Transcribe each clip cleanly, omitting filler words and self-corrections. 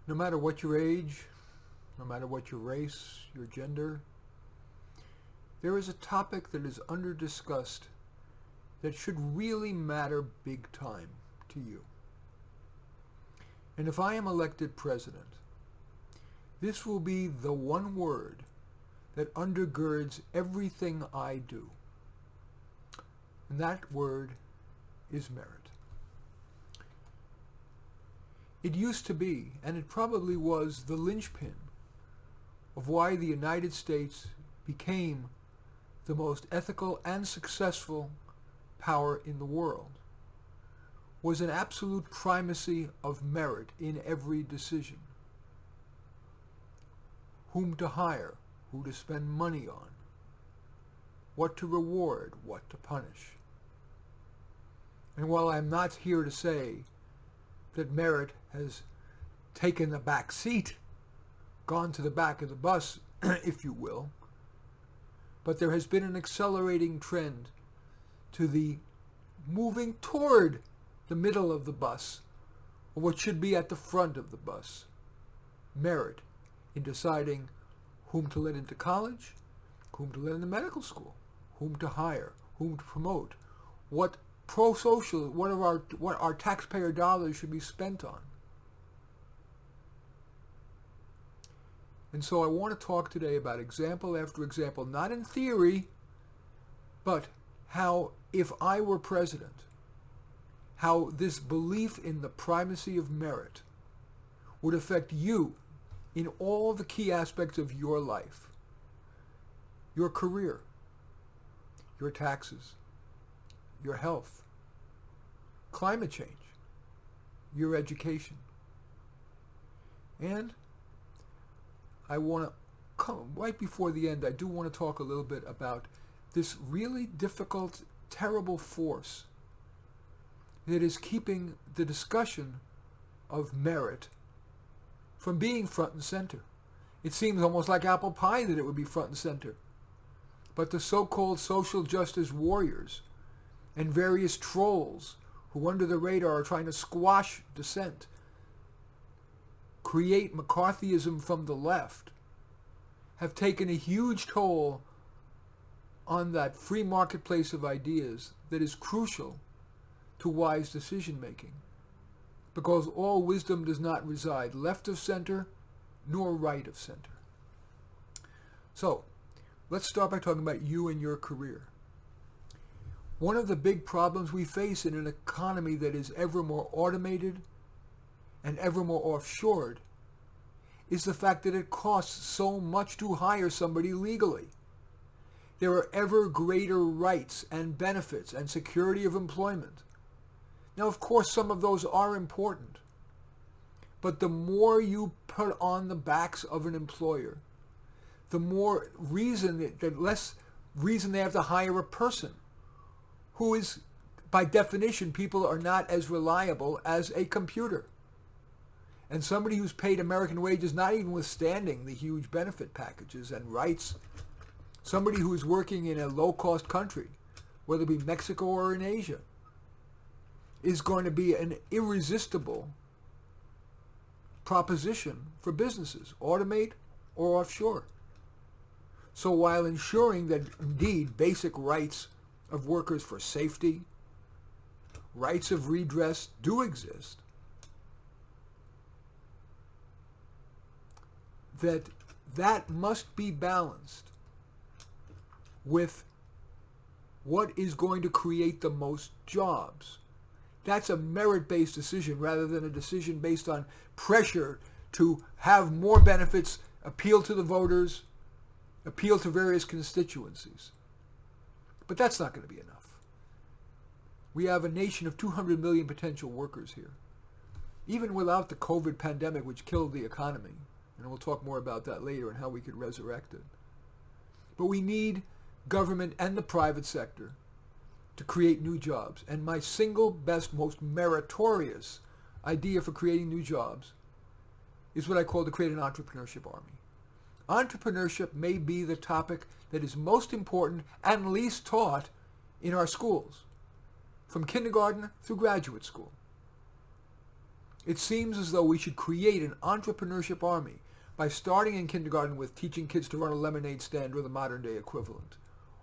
No matter what your age, no matter what your race, your gender, there is a topic that is under discussed that should really matter big time to you. And if I am elected president, this will be the one word that undergirds everything I do. And that word is merit. It used to be, and it probably was, the linchpin of why the United States became the most ethical and successful power in the world, was an absolute primacy of merit in every decision. Whom to hire, who to spend money on, what to reward, what to punish. And while I'm not here to say that merit has taken the back seat, gone to the back of the bus, if you will, but there has been an accelerating trend to the moving toward the middle of the bus, or what should be at the front of the bus. Merit in deciding whom to let into college, whom to let into medical school, whom to hire, whom to promote, what pro-social, what our taxpayer dollars should be spent on. And so I want to talk today about example after example, not in theory, but how, if I were president, how this belief in the primacy of merit would affect you in all the key aspects of your life. Your career, your taxes, your health, climate change, your education. And I want to come right before the end, I do want to talk a little bit about this really difficult, terrible force that is keeping the discussion of merit from being front and center. It seems almost like apple pie that it would be front and center. But the so-called social justice warriors and various trolls who under the radar are trying to squash dissent, create McCarthyism from the left, have taken a huge toll on that free marketplace of ideas that is crucial to wise decision making. Because all wisdom does not reside left of center nor right of center. So, let's start by talking about you and your career. One of the big problems we face in an economy that is ever more automated and ever more offshored is the fact that it costs so much to hire somebody legally. There are ever greater rights and benefits and security of employment. Now, of course, some of those are important, but the more you put on the backs of an employer, the more reason, the less reason they have to hire a person who is, by definition, people are not as reliable as a computer. And somebody who's paid American wages, not even withstanding the huge benefit packages and rights, somebody who is working in a low-cost country, whether it be Mexico or in Asia, is going to be an irresistible proposition for businesses, automate or offshore. So while ensuring that indeed basic rights of workers for safety, rights of redress do exist, that must be balanced with what is going to create the most jobs. That's a merit-based decision rather than a decision based on pressure to have more benefits, appeal to the voters, appeal to various constituencies. But that's not going to be enough. We have a nation of 200 million potential workers here. Even without the COVID pandemic, which killed the economy, and we'll talk more about that later and how we could resurrect it. But we need government and the private sector to create new jobs. And my single best, most meritorious idea for creating new jobs is what I call to create an entrepreneurship army. Entrepreneurship may be the topic that is most important and least taught in our schools, from kindergarten through graduate school. It seems as though we should create an entrepreneurship army by starting in kindergarten with teaching kids to run a lemonade stand or the modern day equivalent,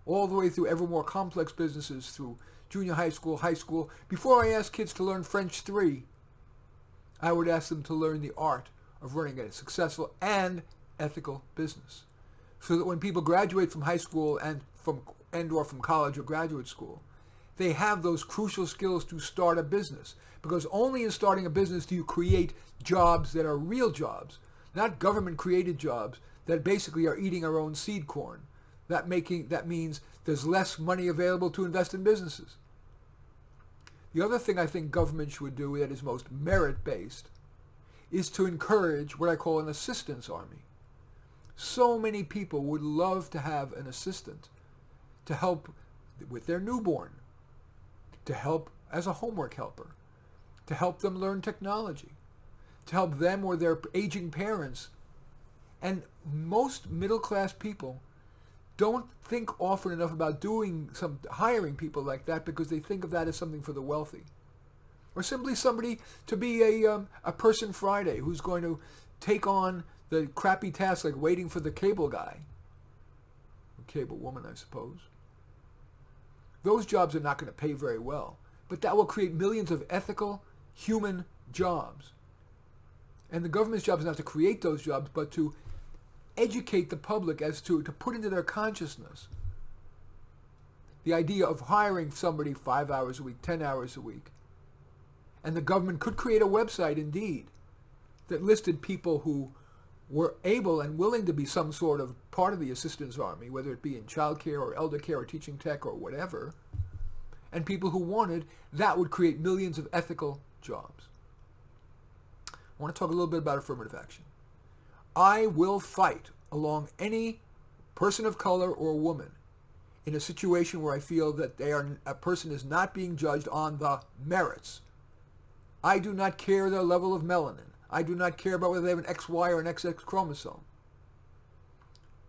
all the way through ever more complex businesses through junior high school, high school. Before I ask kids to learn French 3, I would ask them to learn the art of running a successful and ethical business, so that when people graduate from high school and or from college or graduate school, they have those crucial skills to start a business. Because only in starting a business do you create jobs that are real jobs, not government-created jobs that basically are eating our own seed corn. That means there's less money available to invest in businesses. The other thing I think government should do that is most merit-based is to encourage what I call an assistance army. So many people would love to have an assistant to help with their newborn, to help as a homework helper, to help them learn technology, to help them or their aging parents. And most middle-class people don't think often enough about hiring people like that, because they think of that as something for the wealthy. Or simply somebody to be a person Friday who's going to take on the crappy task like waiting for the cable guy. Or cable woman, I suppose. Those jobs are not going to pay very well, but that will create millions of ethical, human jobs. And the government's job is not to create those jobs, but to educate the public as to put into their consciousness the idea of hiring somebody 5 hours a week, 10 hours a week. And the government could create a website, indeed, that listed people who were able and willing to be some sort of part of the assistance army, whether it be in child care or elder care or teaching tech or whatever, and people who wanted. That would create millions of ethical jobs. I want to talk a little bit about affirmative action. I will fight along any person of color or woman in a situation where I feel that a person is not being judged on the merits. I do not care their level of melanin. I do not care about whether they have an XY or an XX chromosome.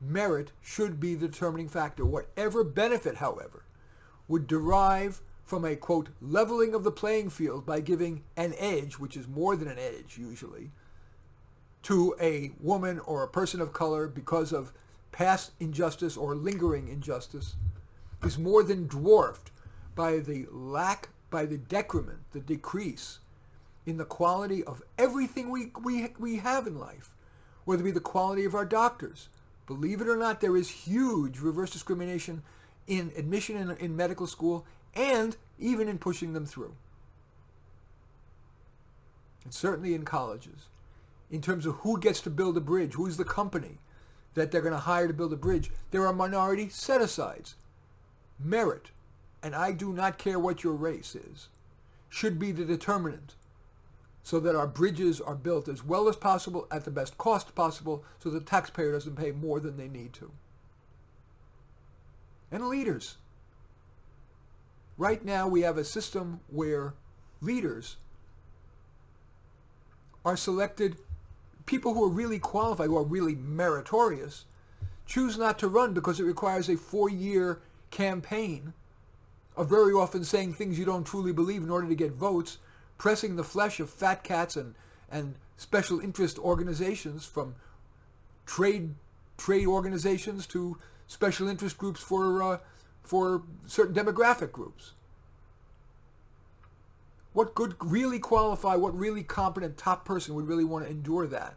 Merit should be the determining factor. Whatever benefit, however, would derive from a, quote, leveling of the playing field by giving an edge, which is more than an edge usually, to a woman or a person of color because of past injustice or lingering injustice, is more than dwarfed by the decrement, the decrease in the quality of everything we have in life, whether it be the quality of our doctors. Believe it or not, there is huge reverse discrimination in admission in medical school and even in pushing them through. And certainly in colleges. In terms of who gets to build a bridge, who's the company that they're going to hire to build a bridge, there are minority set-asides. Merit, and I do not care what your race is, should be the determinant, so that our bridges are built as well as possible at the best cost possible, so the taxpayer doesn't pay more than they need to. And leaders. Right now we have a system where leaders are selected, people who are really qualified, who are really meritorious, choose not to run because it requires a 4-year campaign of very often saying things you don't truly believe in order to get votes, pressing the flesh of fat cats and special interest organizations, from trade organizations to special interest groups for certain demographic groups. What good, really qualified, what really competent top person would really want to endure that?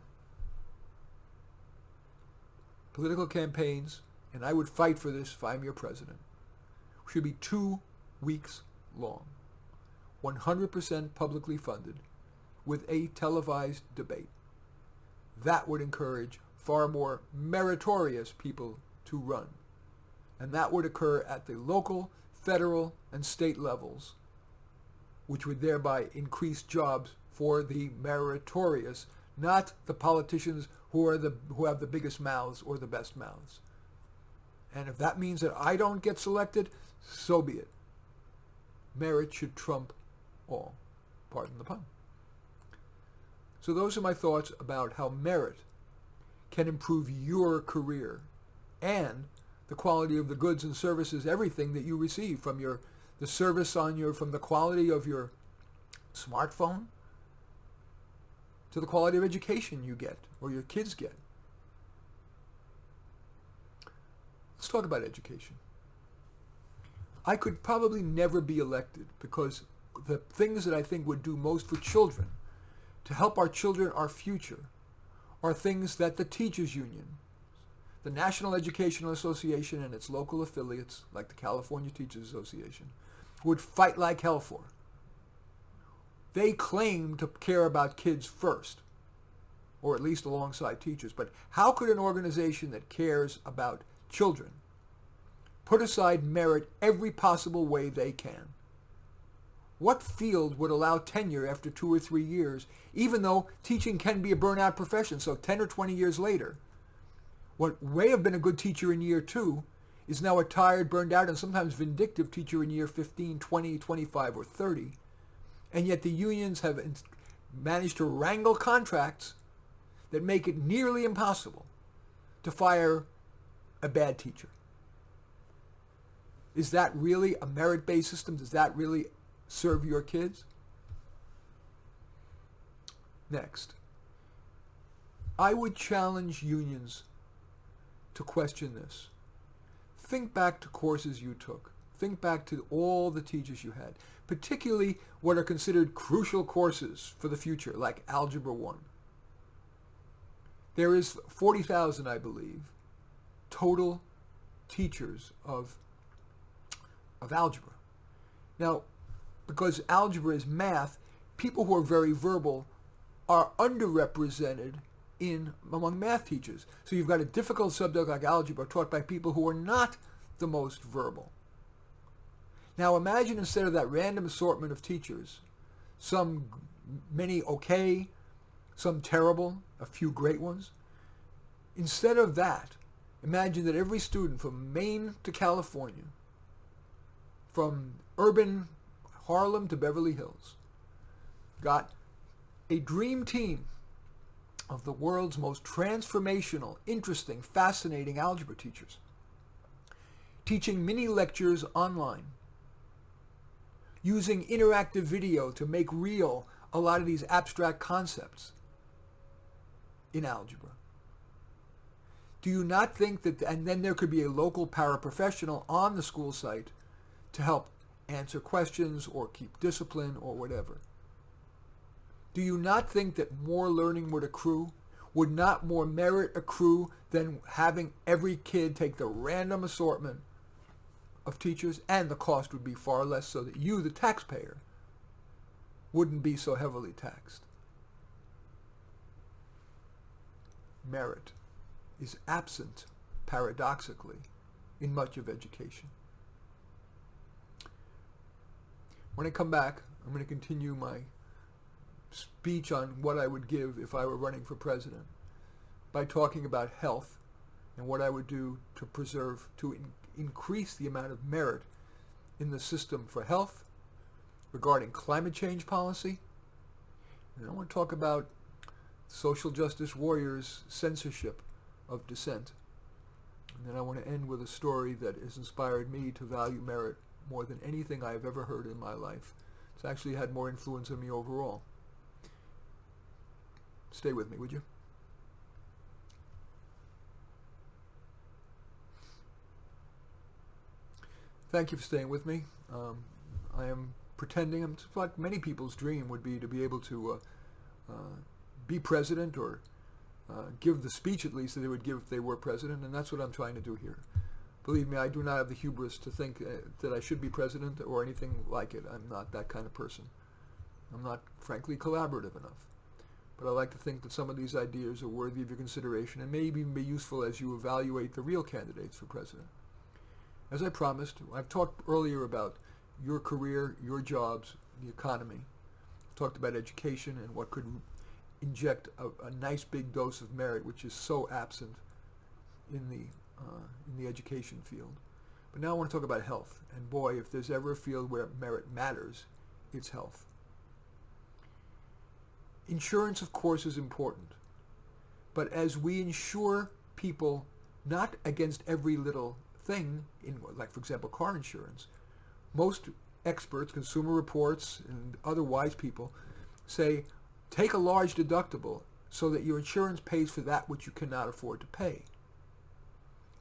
Political campaigns, and I would fight for this if I'm your president, should be 2 weeks long, 100% publicly funded, with a televised debate. That would encourage far more meritorious people to run. And that would occur at the local, federal, and state levels, which would thereby increase jobs for the meritorious, not the politicians who have the biggest mouths or the best mouths. And if that means that I don't get selected, so be it. Merit should trump all. Pardon the pun. So those are my thoughts about how merit can improve your career and the quality of the goods and services, everything that you receive, from the service from the quality of your smartphone to the quality of education you get or your kids get. Let's talk about education. I could probably never be elected because the things that I think would do most for children, to help our children, our future, are things that the teachers union, the National Educational Association and its local affiliates, like the California Teachers Association, would fight like hell for. They claim to care about kids first, or at least alongside teachers. But how could an organization that cares about children put aside merit every possible way they can? What field would allow tenure after 2 or 3 years, even though teaching can be a burnout profession, so 10 or 20 years later, what may have been a good teacher in year 2 is now a tired, burned out, and sometimes vindictive teacher in year 15, 20, 25, or 30. And yet the unions have managed to wrangle contracts that make it nearly impossible to fire a bad teacher. Is that really a merit-based system? Does that really serve your kids? Next, I would challenge unions to question this. Think back to courses you took. Think back to all the teachers you had, particularly what are considered crucial courses for the future, like Algebra 1. There is 40,000, I believe, total teachers of algebra. Now, because algebra is math, people who are very verbal are underrepresented among math teachers. So you've got a difficult subject like algebra taught by people who are not the most verbal. Now imagine instead of that random assortment of teachers, many okay, some terrible, a few great ones. Instead of that, imagine that every student from Maine to California, from urban Harlem to Beverly Hills, got a dream team of the world's most transformational, interesting, fascinating algebra teachers, teaching mini lectures online, using interactive video to make real a lot of these abstract concepts in algebra. Do you not think that, and then there could be a local paraprofessional on the school site to help answer questions or keep discipline or whatever? Do you not think that more learning would accrue? Would not more merit accrue than having every kid take the random assortment of teachers? And the cost would be far less, so that you, the taxpayer, wouldn't be so heavily taxed. Merit is absent, paradoxically, in much of education. When I come back, I'm going to continue my speech on what I would give if I were running for president by talking about health and what I would do to increase the amount of merit in the system for health, regarding climate change policy. And I want to talk about social justice warriors' censorship of dissent. And then I want to end with a story that has inspired me to value merit more than anything I have ever heard in my life. It's actually had more influence on me overall. Stay with me, would you? Thank you for staying with me. I am pretending, it's like many people's dream would be to be able to be president, or give the speech at least that they would give if they were president, and that's what I'm trying to do here. Believe me, I do not have the hubris to think that I should be president or anything like it. I'm not that kind of person. I'm not, frankly, collaborative enough. But I like to think that some of these ideas are worthy of your consideration and may even be useful as you evaluate the real candidates for president. As I promised, I've talked earlier about your career, your jobs, the economy. I've talked about education and what could inject a nice big dose of merit, which is so absent in the education field. But now I want to talk about health. And boy, if there's ever a field where merit matters, it's health. Insurance, of course, is important. But as we insure people not against every little thing, like, for example, car insurance, most experts, Consumer Reports, and other wise people say Take a large deductible so that your insurance pays for that which you cannot afford to pay.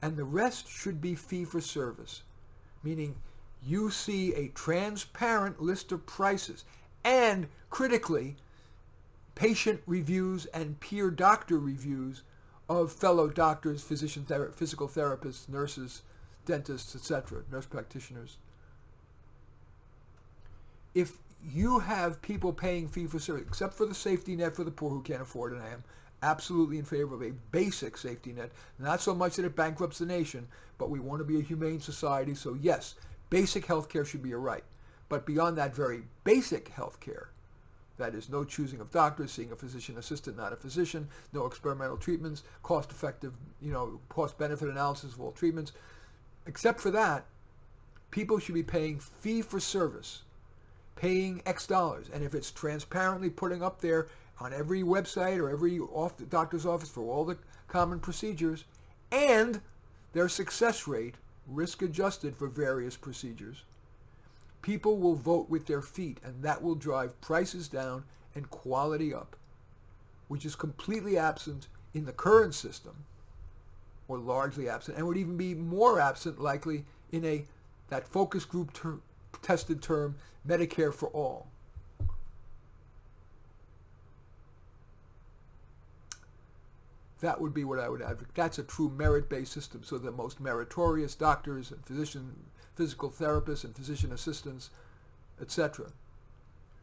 And the rest should be fee for service, meaning you see a transparent list of prices and, critically, patient reviews and peer doctor reviews of fellow doctors, physician, physical therapists, nurses, dentists, etc., nurse practitioners. If you have people paying fee for service, except for the safety net for the poor who can't afford it, and I am absolutely in favor of a basic safety net, not so much that it bankrupts the nation, but we want to be a humane society, so yes, basic health care should be a right. But beyond that very basic health care, that is, no choosing of doctors, seeing a physician assistant, not a physician, no experimental treatments, cost-effective, cost-benefit analysis of all treatments. Except for that, people should be paying fee for service, paying X dollars. And if it's transparently putting up there on every website or every doctor's office for all the common procedures, and their success rate, risk-adjusted for various procedures, people will vote with their feet, and that will drive prices down and quality up, which is completely absent in the current system, or largely absent, and would even be more absent likely in that focus group tested term, Medicare for all. That would be what I would advocate. That's a true merit-based system, so the most meritorious doctors and physical therapists and physician assistants, etc.,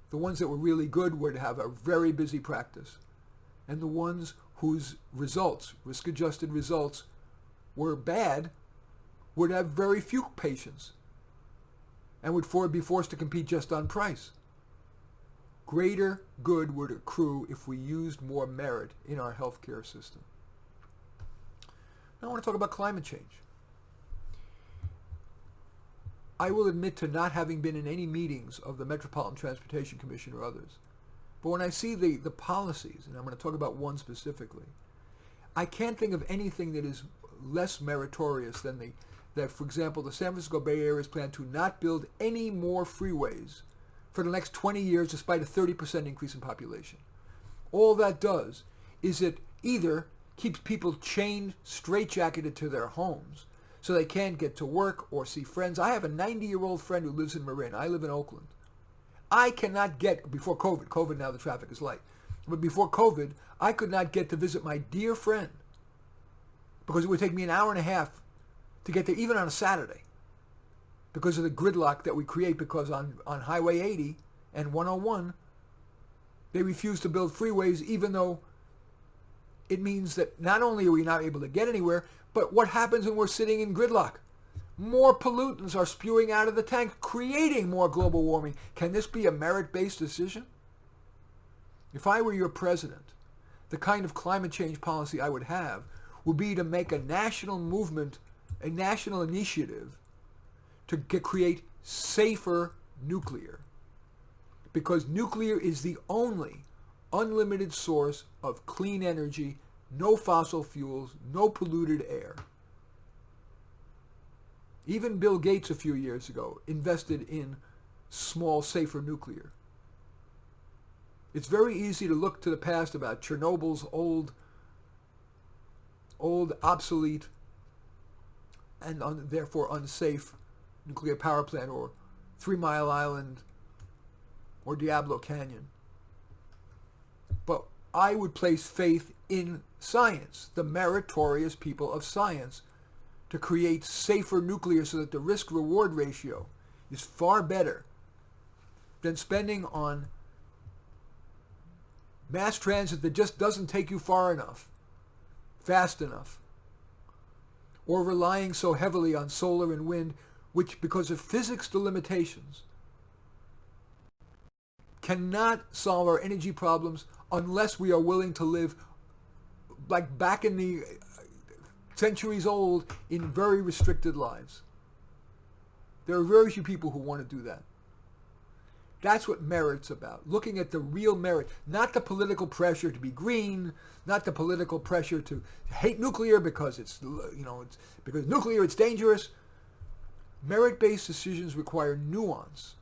the ones that were really good would have a very busy practice. And the ones whose results, risk-adjusted results, were bad would have very few patients and would be forced to compete just on price. Greater good would accrue if we used more merit in our healthcare system. Now I want to talk about climate change. I will admit to not having been in any meetings of the Metropolitan Transportation Commission or others. But when I see the policies, and I'm going to talk about one specifically, I can't think of anything that is less meritorious than that, for example, the San Francisco Bay Area's plan to not build any more freeways for the next 20 years despite a 30% increase in population. All that does is it either keeps people chained, straitjacketed to their homes so they can't get to work or see friends. I have a 90-year-old friend who lives in Marin. I live in Oakland. I cannot get, before COVID now the traffic is light, but before COVID, I could not get to visit my dear friend because it would take me an hour and a half to get there, even on a Saturday, because of the gridlock that we create, because on Highway 80 and 101, they refuse to build freeways, even though it means that not only are we not able to get anywhere, but what happens when we're sitting in gridlock? More pollutants are spewing out of the tank, creating more global warming. Can this be a merit-based decision? If I were your president, the kind of climate change policy I would have would be to make a national movement, a national initiative to create safer nuclear. Because nuclear is the only unlimited source of clean energy, no fossil fuels, no polluted air. Even Bill Gates a few years ago invested in small, safer nuclear. It's very easy to look to the past about Chernobyl's old obsolete, and therefore unsafe nuclear power plant, or 3 Mile Island, or Diablo Canyon. But I would place faith in science, the meritorious people of science, to create safer nuclear so that the risk-reward ratio is far better than spending on mass transit that just doesn't take you far enough, fast enough, or relying so heavily on solar and wind, which, because of physics limitations, cannot solve our energy problems unless we are willing to live like back in the centuries old in very restricted lives. There are very few people who want to do that. That's what merit's about. Looking at the real merit, not the political pressure to be green, not the political pressure to hate nuclear because it's because nuclear it's dangerous. Merit-based decisions require nuance.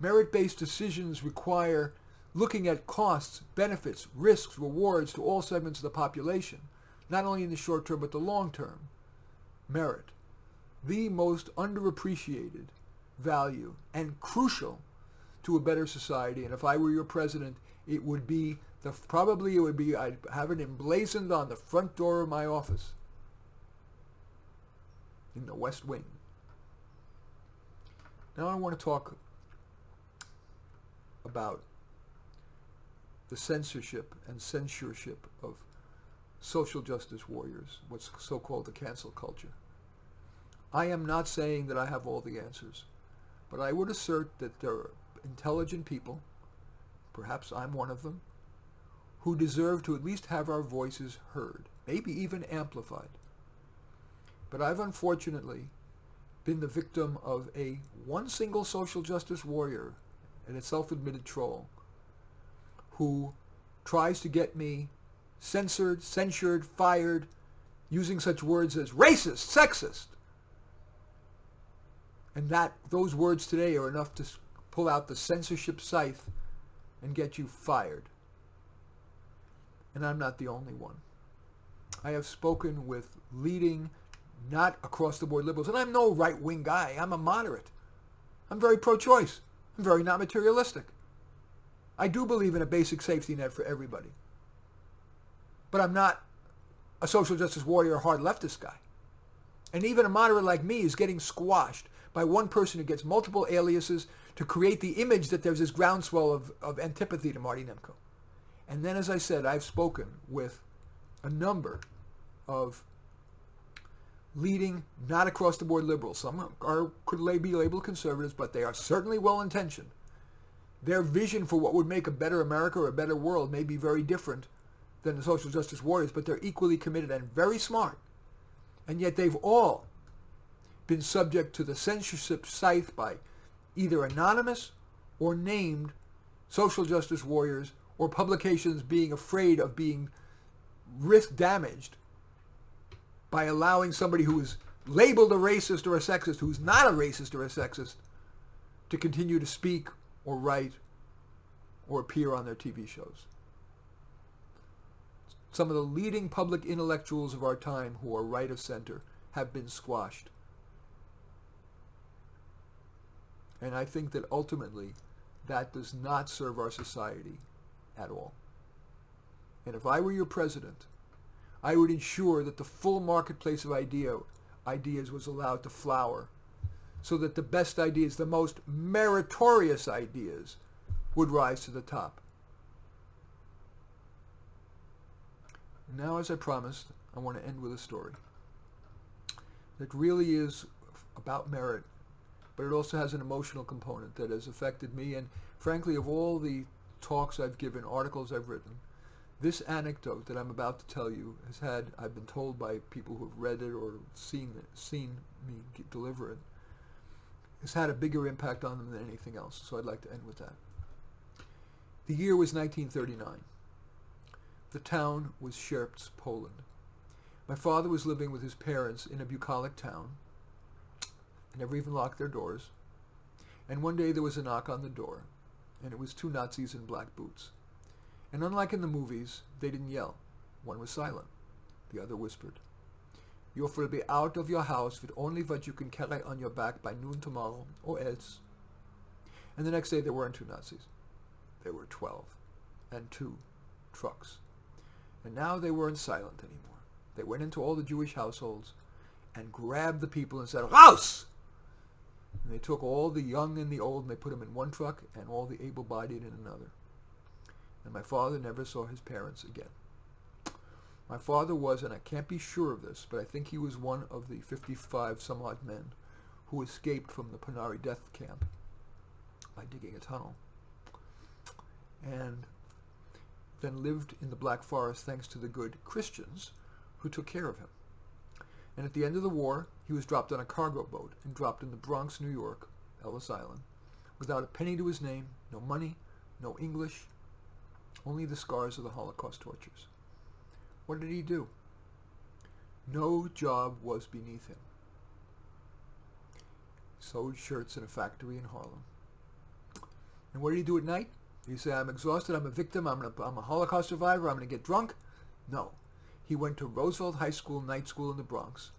Merit-based decisions require looking at costs, benefits, risks, rewards to all segments of the population, not only in the short term but the long term, merit, the most underappreciated value and crucial to a better society. And if I were your president, it would be I'd have it emblazoned on the front door of my office in the West Wing. Now I want to talk about the censorship and censorship of social justice warriors, what's so-called the cancel culture. I am not saying that I have all the answers, but I would assert that there are intelligent people, perhaps I'm one of them, who deserve to at least have our voices heard, maybe even amplified. But I've unfortunately been the victim of one single social justice warrior and a self-admitted troll who tries to get me censored, censured, fired, using such words as racist, sexist. And those words today are enough to pull out the censorship scythe and get you fired. And I'm not the only one. I have spoken with leading, not across-the-board liberals, and I'm no right-wing guy. I'm a moderate. I'm very pro-choice. I'm very not materialistic. I do believe in a basic safety net for everybody. But I'm not a social justice warrior or hard leftist guy. And even a moderate like me is getting squashed by one person who gets multiple aliases to create the image that there's this groundswell of antipathy to Marty Nemko. And then, as I said, I've spoken with a number of leading, not across-the-board liberals. Some could be labeled conservatives, but they are certainly well-intentioned. Their vision for what would make a better America or a better world may be very different than the social justice warriors, but they're equally committed and very smart. And yet they've all been subject to the censorship scythe by either anonymous or named social justice warriors, or publications being afraid of being risk damaged by allowing somebody who is labeled a racist or a sexist, who's not a racist or a sexist, to continue to speak or write or appear on their TV shows. Some of the leading public intellectuals of our time who are right of center have been squashed. And I think that ultimately that does not serve our society at all. And if I were your president, I would ensure that the full marketplace of ideas was allowed to flower, so that the best ideas, the most meritorious ideas, would rise to the top. Now, as I promised, I want to end with a story that really is about merit, but it also has an emotional component that has affected me. And frankly, of all the talks I've given, articles I've written, this anecdote that I'm about to tell you I've been told by people who have read it or seen me deliver it, has had a bigger impact on them than anything else. So I'd like to end with that. The year was 1939. The town was Sierpz, Poland. My father was living with his parents in a bucolic town, and never even locked their doors. And one day there was a knock on the door, and it was two Nazis in black boots. And unlike in the movies, they didn't yell. One was silent. The other whispered, "You will be out of your house with only what you can carry on your back by noon tomorrow, or else." And the next day there weren't two Nazis. There were 12, and 2 trucks. And now they weren't silent anymore. They went into all the Jewish households and grabbed the people and said, "Raus!" And they took all the young and the old and they put them in one truck and all the able-bodied in another. And my father never saw his parents again. My father was, and I can't be sure of this, but I think he was one of the 55 some odd men who escaped from the Panari death camp by digging a tunnel, and then lived in the Black Forest thanks to the good Christians who took care of him. And at the end of the war, he was dropped on a cargo boat and dropped in the Bronx, New York, Ellis Island, without a penny to his name, no money, no English, only the scars of the Holocaust tortures. What did he do? No job was beneath him. He sewed shirts in a factory in Harlem. And what did he do at night? Did he say, I'm exhausted, I'm a victim, I'm a Holocaust survivor, I'm going to get drunk? No. He went to Roosevelt High School, night school in the Bronx,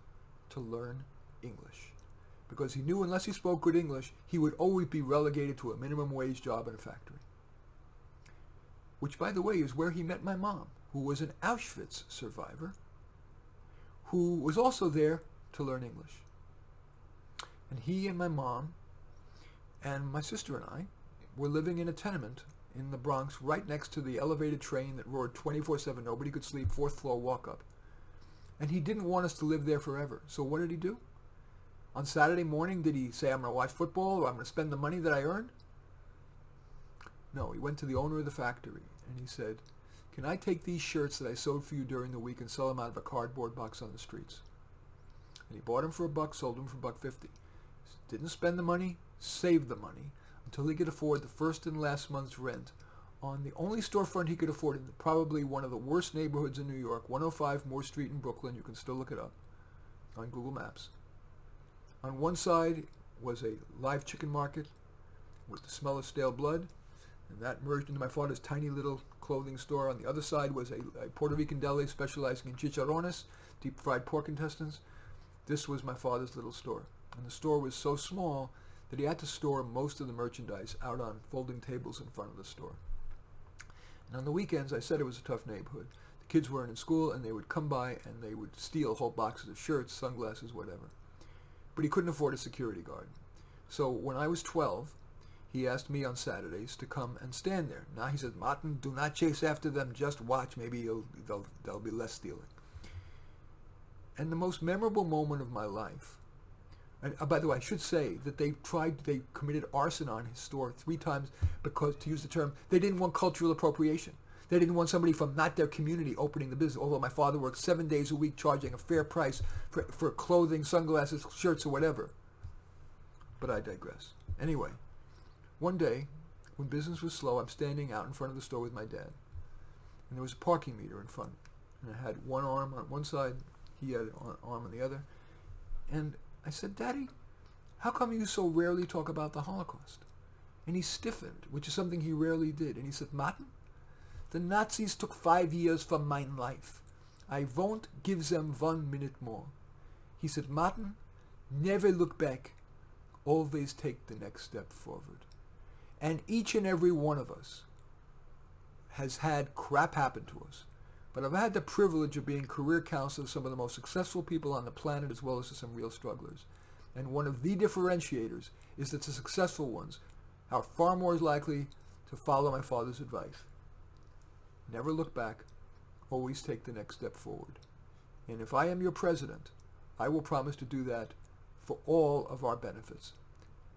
to learn English. Because he knew unless he spoke good English, he would always be relegated to a minimum wage job in a factory. Which, by the way, is where he met my mom, who was an Auschwitz survivor, who was also there to learn English. And he and my mom and my sister and I were living in a tenement in the Bronx right next to the elevated train that roared 24/7. Nobody could sleep, fourth floor walk up. And he didn't want us to live there forever. So what did he do? On Saturday morning, did he say, I'm going to watch football or I'm going to spend the money that I earned? No, he went to the owner of the factory and he said, can I take these shirts that I sewed for you during the week and sell them out of a cardboard box on the streets? And he bought them for $1, sold them for $1.50. Didn't spend the money, saved the money until he could afford the first and last month's rent on the only storefront he could afford in probably one of the worst neighborhoods in New York, 105 Moore Street in Brooklyn. You can still look it up on Google Maps. On one side was a live chicken market with the smell of stale blood, and that merged into my father's tiny little clothing store. On the other side was a Puerto Rican deli specializing in chicharrones, deep fried pork intestines. This was my father's little store. And the store was so small that he had to store most of the merchandise out on folding tables in front of the store. And on the weekends, I said it was a tough neighborhood. The kids weren't in school, and they would come by and they would steal whole boxes of shirts, sunglasses, whatever. But he couldn't afford a security guard. So when I was 12, he asked me on Saturdays to come and stand there. Now he said, Martin, do not chase after them, just watch. Maybe there'll be less stealing. And the most memorable moment of my life, and by the way, I should say that they committed arson on his store 3 times because, to use the term, they didn't want cultural appropriation. They didn't want somebody from not their community opening the business, although my father worked 7 days a week charging a fair price for clothing, sunglasses, shirts, or whatever. But I digress. Anyway, one day, when business was slow, I'm standing out in front of the store with my dad. And there was a parking meter in front. And I had one arm on one side, he had an arm on the other. And I said, Daddy, how come you so rarely talk about the Holocaust? And he stiffened, which is something he rarely did. And he said, Martin, the Nazis took 5 years from my life. I won't give them 1 minute more. He said, Martin, never look back. Always take the next step forward. And each and every one of us has had crap happen to us. But I've had the privilege of being career counselor to some of the most successful people on the planet as well as to some real strugglers. And one of the differentiators is that the successful ones are far more likely to follow my father's advice. Never look back. Always take the next step forward. And if I am your president, I will promise to do that for all of our benefits.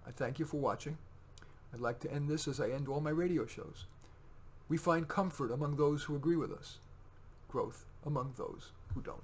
I thank you for watching. I'd like to end this as I end all my radio shows. We find comfort among those who agree with us, growth among those who don't.